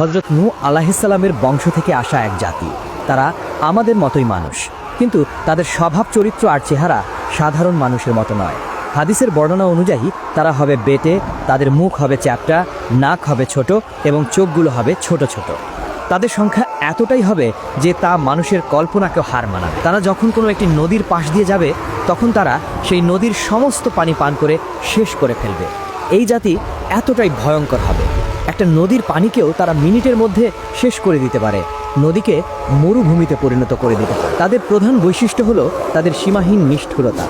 হযরত নূহ আলাইহিসসালামের বংশ থেকে আসা এক জাতি। তারা আমাদের মতোই মানুষ, কিন্তু তাদের স্বভাব চরিত্র আর চেহারা সাধারণ মানুষের মতো নয়। হাদিসের বর্ণনা অনুযায়ী তারা হবে বেটে, তাদের মুখ হবে চ্যাপ্টা, নাক হবে ছোট এবং চোখগুলো হবে ছোট ছোট। তাদের সংখ্যা এতটাই হবে যে তা মানুষের কল্পনাকেও হার মানাবে। তারা যখন কোনো একটি নদীর পাশ দিয়ে যাবে, তখন তারা সেই নদীর সমস্ত পানি পান করে শেষ করে ফেলবে। এই জাতি এতটাই ভয়ঙ্কর হবে, একটা নদীর পানিকেও তারা মিনিটের মধ্যে শেষ করে দিতে পারে, নদীকে মরুভূমিতে পরিণত করে দিতে পারে। তাদের প্রধান বৈশিষ্ট্য হলো তাদের সীমাহীন নিষ্ঠুরতা।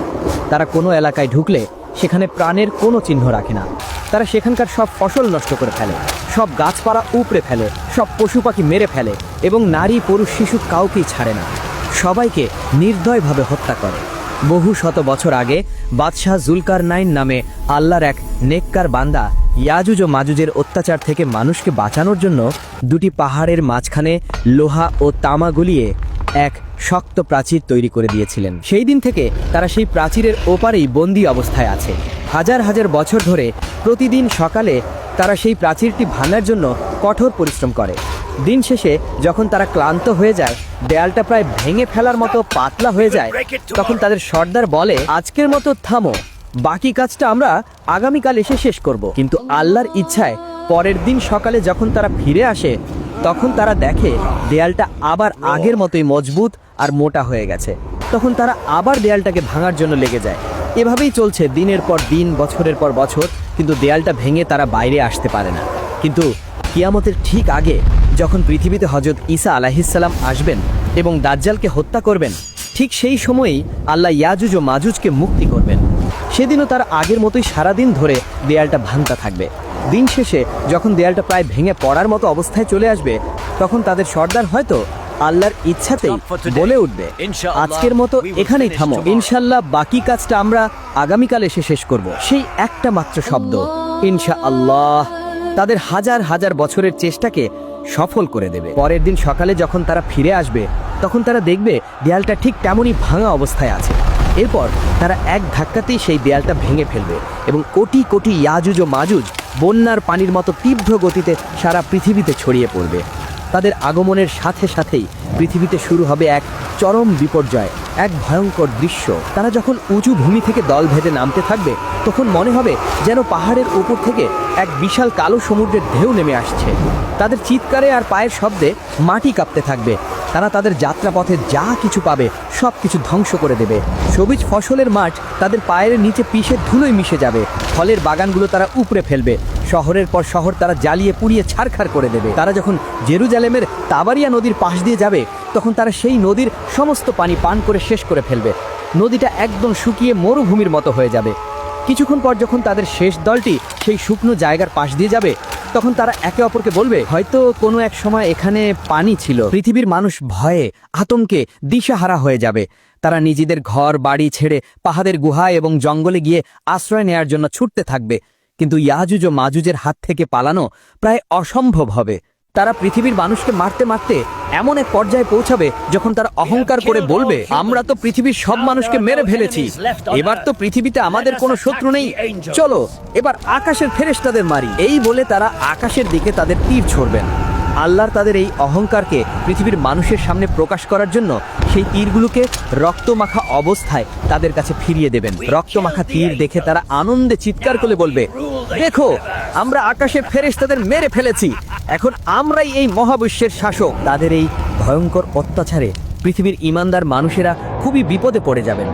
তারা কোনো এলাকায় ঢুকলে সেখানে প্রাণের কোনো চিহ্ন রাখে না। তারা সেখানকার সব ফসল নষ্ট করে ফেলে, সব গাছপালা উপড়ে ফেলে, সব পশু পাখি মেরে ফেলে এবং নারী পুরুষ শিশু কাউকেই ছাড়ে না। সবাইকে নির্দয়ভাবে হত্যা করে। বহু শত বছর আগে বাদশাহ জুলকারনাইন নামে আল্লাহর এক নেককার বান্দা ইয়াজুজ ও মাজুজের অত্যাচার থেকে মানুষকে বাঁচানোর জন্য দুটি পাহাড়ের মাঝখানে লোহা ও তামা গলিয়ে এক শক্ত প্রাচীর তৈরি করে দিয়েছিলেন। সেই দিন থেকে তারা সেই প্রাচীরের ওপারেই বন্দী অবস্থায় আছে। হাজার হাজার বছর ধরে প্রতিদিন সকালে তারা সেই প্রাচীরটি ভাঙার জন্য কঠোর পরিশ্রম করে। দিন শেষে যখন তারা ক্লান্ত হয়ে যায়, দেয়ালটা প্রায় ভেঙে ফেলার মতো পাতলা হয়ে যায়, তখন তাদের সর্দার বলে, আজকের মতো থামো, বাকি কাজটা আমরা আগামীকাল এসে শেষ করব। কিন্তু আল্লাহর ইচ্ছায় পরের দিন সকালে যখন তারা ফিরে আসে, তখন তারা দেখে দেয়ালটা আবার আগের মতোই মজবুত আর মোটা হয়ে গেছে। তখন তারা আবার দেয়ালটাকে ভাঙার জন্য লেগে যায়। এভাবেই চলছে দিনের পর দিন, বছরের পর বছর, কিন্তু দেয়ালটা ভেঙে তারা বাইরে আসতে পারে না। কিন্তু কিয়ামতের ঠিক আগে যখন পৃথিবীতে হযরত ঈসা আলাইহিসসালাম আসবেন এবং দাজ্জালকে হত্যা করবেন, ঠিক সেই সময়েই আল্লাহ ইয়াজুজ ও মাজুজকে মুক্তি করবেন। সেদিনও তার আগের মতোই সারাদিন ধরে দেয়ালটা ভাঙতে থাকবে। দিন শেষে যখন দেয়ালটা প্রায় ভেঙে পড়ার মতো অবস্থায় চলে আসবে, তখন তাদের সর্দার হয়তো আল্লাহর ইচ্ছাতেই বলে উঠবে, আজকের মতো এখানেই থামো, ইনশাআল্লাহ বাকি কাজটা আমরা আগামীকাল এসে শেষ করব। সেই একটা মাত্র শব্দ ইনশাআল্লাহ তাদের হাজার হাজার বছরের চেষ্টাকে সফল করে দেবে। পরের দিন সকালে যখন তারা ফিরে আসবে, তখন তারা দেখবে দেয়ালটা ঠিক তেমনই ভাঙা অবস্থায় আছে। এরপর তারা এক ধাক্কাতেই সেই দেয়ালটা ভেঙে ফেলবে এবং কোটি কোটি ইয়াজুজ ও মাজুজ বন্যার পানির মতো তীব্র গতিতে সারা পৃথিবীতে ছড়িয়ে পড়বে। তাদের আগমনের সাথে সাথেই পৃথিবীতে শুরু হবে এক চরম বিপর্যয়, এক ভয়ঙ্কর দৃশ্য। তারা যখন উঁচু ভূমি থেকে দল ভেদে নামতে থাকবে, তখন মনে হবে যেন পাহাড়ের উপর থেকে এক বিশাল কালো সমুদ্রের ঢেউ নেমে আসছে। তাদের চিৎকারে আর পায়ের শব্দে মাটি কাঁপতে থাকবে। তারা তাদের যাত্রাপথে যা কিছু পাবে সব কিছু ধ্বংস করে দেবে। সবুজ ফসলের মাঠ তাদের পায়ের নিচে পিষে ধুলোয় মিশে যাবে। ফলের বাগানগুলো তারা উপড়ে ফেলবে। শহরের পর শহর তারা জ্বালিয়ে পুড়িয়ে ছারখার করে দেবে। তারা যখন জেরুজালেমের তাবারিয়া নদীর পাশ দিয়ে যাবে, তখন তারা সেই নদীর সমস্ত পানি পান করে শেষ করে ফেলবে। নদীটা একদম শুকিয়ে মরুভূমির মতো হয়ে যাবে। কিছুক্ষণ পর যখন তাদের শেষ দলটি সেই শুকনো জায়গার পাশ দিয়ে যাবে, তখন তারা একে অপরকে বলবে, হয়তো কোনো এক সময় এখানে পানি ছিল। পৃথিবীর মানুষ ভয়ে আতঙ্কে দিশাহারা হয়ে যাবে। তারা নিজেদের ঘর বাড়ি ছেড়ে পাহাড়ের গুহায় এবং জঙ্গলে গিয়ে আশ্রয় নেয়ার জন্য ছুটতে থাকবে। কিন্তু ইয়াজুজ ও মাজুজের হাত থেকে পালানো প্রায় অসম্ভব হবে। তারা পৃথিবীর মানুষকে মারতে মারতে এমন এক পর্যায়ে পৌঁছাবে যখন তারা অহংকার করে বলবে, আমরা তো পৃথিবীর সব মানুষকে মেরে ফেলেছি, এবার তো পৃথিবীতে আমাদের কোনো শত্রু নেই, চলো এবার আকাশের ফেরেশতাদের মারি। এই বলে তারা আকাশের দিকে তাদের তীর ছড়বেন। আল্লাহর তাদের এই অহংকারকে পৃথিবীর মানুষের সামনে প্রকাশ করার জন্য সেই তীরগুলোকে রক্তমাখা অবস্থায় তাদের কাছে ফিরিয়ে দেবেন। রক্তমাখা তীর দেখে তারা আনন্দে চিৎকার করে বলবে, দেখো আমরা আকাশের ফেরেশতাদের মেরে ফেলেছি, এখন আমরাই এই মহাবিশ্বের শাসক। তাদের এই ভয়ঙ্কর অত্যাচারে পৃথিবীর ঈমানদার মানুষেরা খুবই বিপদে পড়ে যাবেন।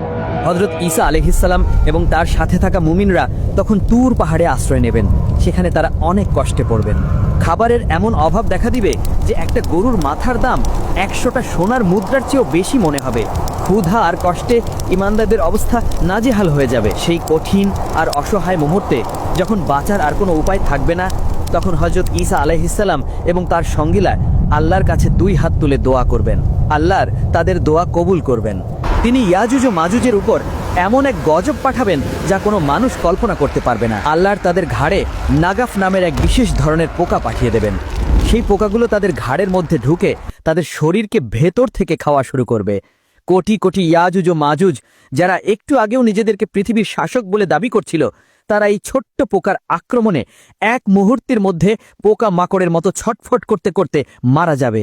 হযরত ঈসা আলাইহিসসালাম এবং তার সাথে থাকা মুমিনরা তখন তুর পাহাড়ে আশ্রয় নেবেন। সেখানে তারা অনেক কষ্টে পড়বেন। খাবারের এমন অভাব দেখা দিবে যে একটা গরুর মাথার দাম 100টা সোনার মুদ্রার চেয়েও বেশি মনে হবে। ক্ষুধা আর কষ্টে ঈমানদারদের অবস্থা নাজেহাল হয়ে যাবে। সেই কঠিন আর অসহায় মুহূর্তে যখন বাঁচার আর কোনো উপায় থাকবে না, তখন হযরত ঈসা আলাইহিসসালাম এবং তার সঙ্গীরা আল্লাহর কাছে 2 হাত তুলে দোয়া করবেন। আল্লাহর তাদের দোয়া কবুল করবেন। তিনি ইয়াজুজ ও মাজুজের উপর এমন এক গজব পাঠাবেন যা কোনো মানুষ কল্পনা করতে পারবে না। আল্লাহর তাদের ঘাড়ে নাগাফ নামের এক বিশেষ ধরনের পোকা পাঠিয়ে দেবেন। সেই পোকাগুলো তাদের ঘাড়ের মধ্যে ঢুকে তাদের শরীরকে ভেতর থেকে খাওয়া শুরু করবে। কোটি কোটি ইয়াজুজ ও মাজুজ যারা একটু আগেও নিজেদেরকে পৃথিবীর শাসক বলে দাবি করছিল, তারা এই ছোট্ট পোকার আক্রমণে এক মুহূর্তের মধ্যে পোকা মাকড়ের মতো ছটফট করতে করতে মারা যাবে।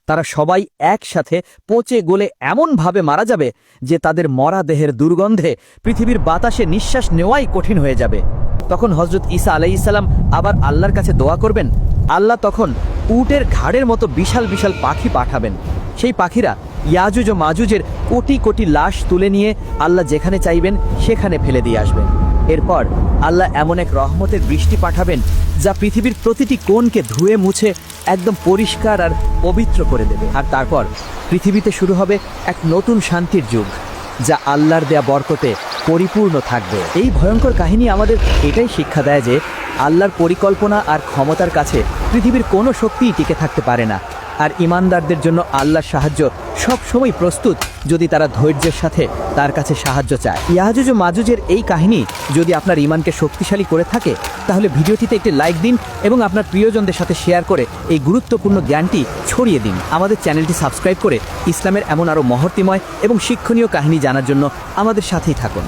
তারা সবাই একসাথে পচে গলে এমনভাবে মারা যাবে যে তাদের মরা দেহের দুর্গন্ধে পৃথিবীর বাতাসে নিঃশ্বাস নেওয়াই কঠিন হয়ে যাবে। তখন হযরত ঈসা আলাইহিসসালাম আবার আল্লাহর কাছে দোয়া করবেন। আল্লাহ তখন উটের ঘাড়ের মতো বিশাল বিশাল পাখি পাঠাবেন। সেই পাখিরা ইয়াজুজ ও মাজুজের কোটি কোটি লাশ তুলে নিয়ে আল্লাহ যেখানে চাইবেন সেখানে ফেলে দিয়ে আসবেন। এরপর আল্লাহ এমন এক রহমতের বৃষ্টি পাঠাবেন যা পৃথিবীর প্রতিটি কোণকে ধুয়ে মুছে একদম পরিষ্কার আর পবিত্র করে দেবে। আর তারপর পৃথিবীতে শুরু হবে এক নতুন শান্তির যুগ, যা আল্লাহর দেয়া বরকতে পরিপূর্ণ থাকবে। এই ভয়ঙ্কর কাহিনী আমাদের এটাই শিক্ষা দেয় যে আল্লাহর পরিকল্পনা আর ক্ষমতার কাছে পৃথিবীর কোনো শক্তিই টিকে থাকতে পারে না। আর ঈমানদারদের জন্য আল্লাহর সাহায্য সবসময় প্রস্তুত, যদি তারা ধৈর্যের সাথে তার কাছে সাহায্য চায়। ইয়াজুজ ও মাজুজের এই কাহিনী যদি আপনার ঈমানকে শক্তিশালী করে থাকে, তাহলে ভিডিওটিতে একটি লাইক দিন এবং আপনার প্রিয়জনদের সাথে শেয়ার করে এই গুরুত্বপূর্ণ জ্ঞানটি ছড়িয়ে দিন। আমাদের চ্যানেলটি সাবস্ক্রাইব করে ইসলামের এমন আরও মহর্তিময় এবং শিক্ষণীয় কাহিনী জানার জন্য আমাদের সাথেই থাকুন।